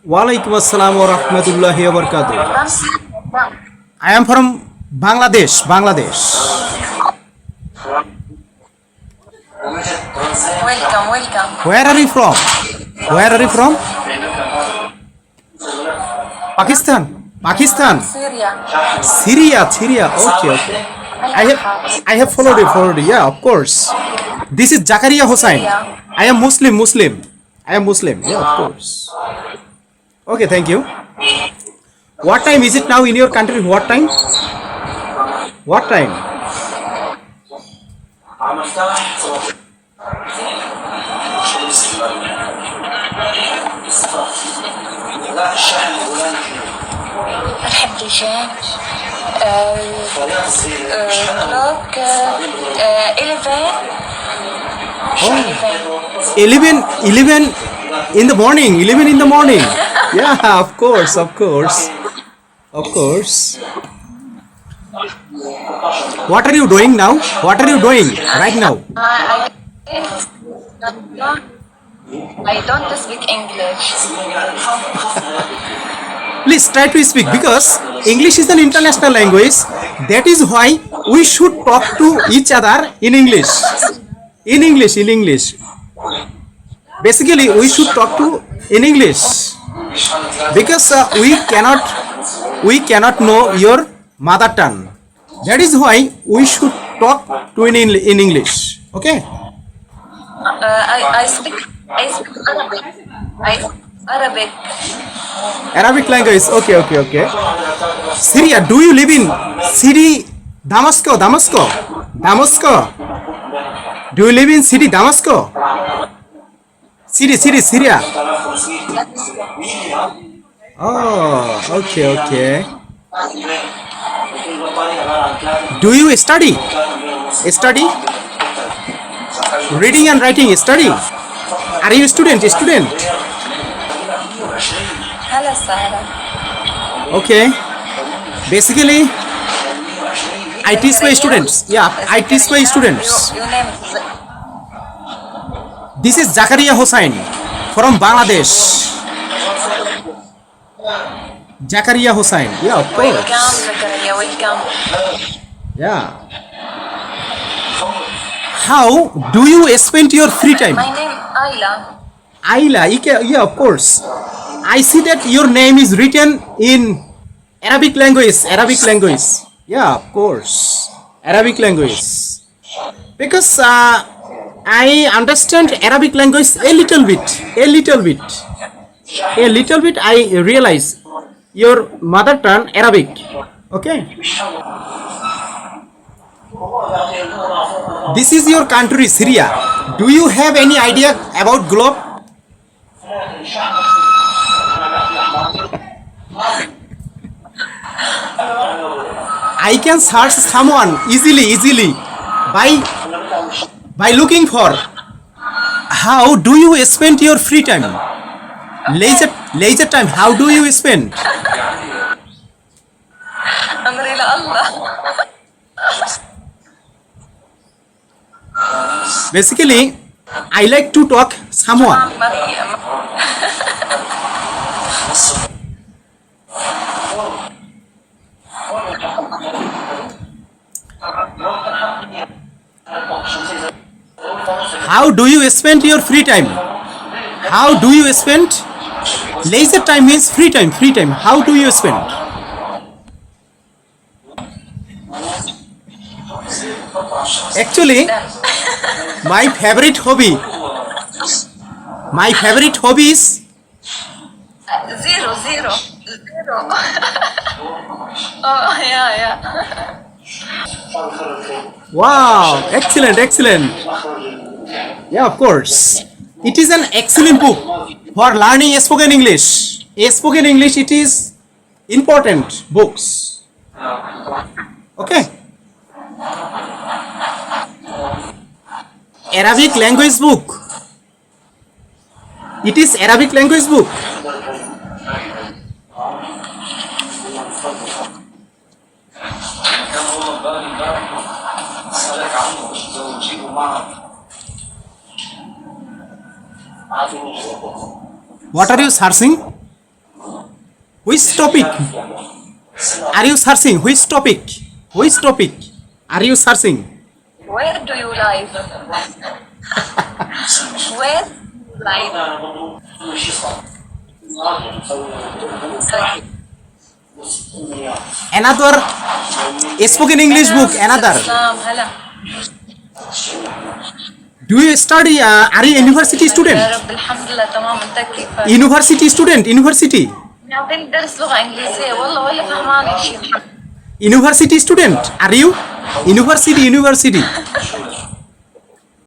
Walaikum assalam wa rahmatullahi wa barakatuh. I am from Bangladesh. Welcome. Where are you from? Pakistan. Syria. Okay. I have followed you. Yeah, of course. This is Zakaria Hossain. I am Muslim. Yeah, of course. Okay, thank you. What time is it now in your country? What time? Clock 11. 11 in the morning. Yeah, of course. What are you doing now? Right now? I don't speak English. Please try to speak because English is an international language. That is why we should talk to each other in English. In English. Basically, we should talk to in English because we cannot know your mother tongue. That is why we should talk to in English. Okay? I speak Arabic. Arabic language. Okay. Syria. Do you live in city Damascus? Do you live in city Damascus? City Syria. Oh, okay. Do you study? Reading and writing study. Are you a student? هلا وسهلا. Okay. Basically, I teach my students. Yeah, I teach my students. Your name is This is Zakaria Hossain from Bangladesh. Zakaria Hossain. Yeah, of course. Welcome, Zakaria. Welcome. Yeah. How do you spend your free time? My name Ayla. Ayla. Yeah, of course. I see that your name is written in Arabic language. Yeah, of course. Arabic language. Because I understand Arabic language a little bit. I realize your mother tongue Arabic. Okay. This is your country, Syria. Do you have any idea about globe? I can search someone easily by looking for. How do you spend your free time? Leisure time. How do you spend? أمري لله. Basically, I like to talk someone. How do you spend your free time? How do you spend? Leisure time means free time. How do you spend? Actually, my favorite hobby is Zero. Oh, yeah. wow, excellent. Yeah, of course. It is an excellent book for learning spoken English. Spoken English, it is important books. Okay. Arabic language book. It is Arabic language book. What are you searching? Which topic are you searching? Which topic? Which topic are you searching? Where do you live? Where live? Another spoken English book. Another. سلام هلا. Do you study? Are you university student? يا رب الحمد لله تمام. انت كيفك؟ University student. University. عطيني درس لغة إنجليزية والله ولا فهماني شيء. University student. Are you? University.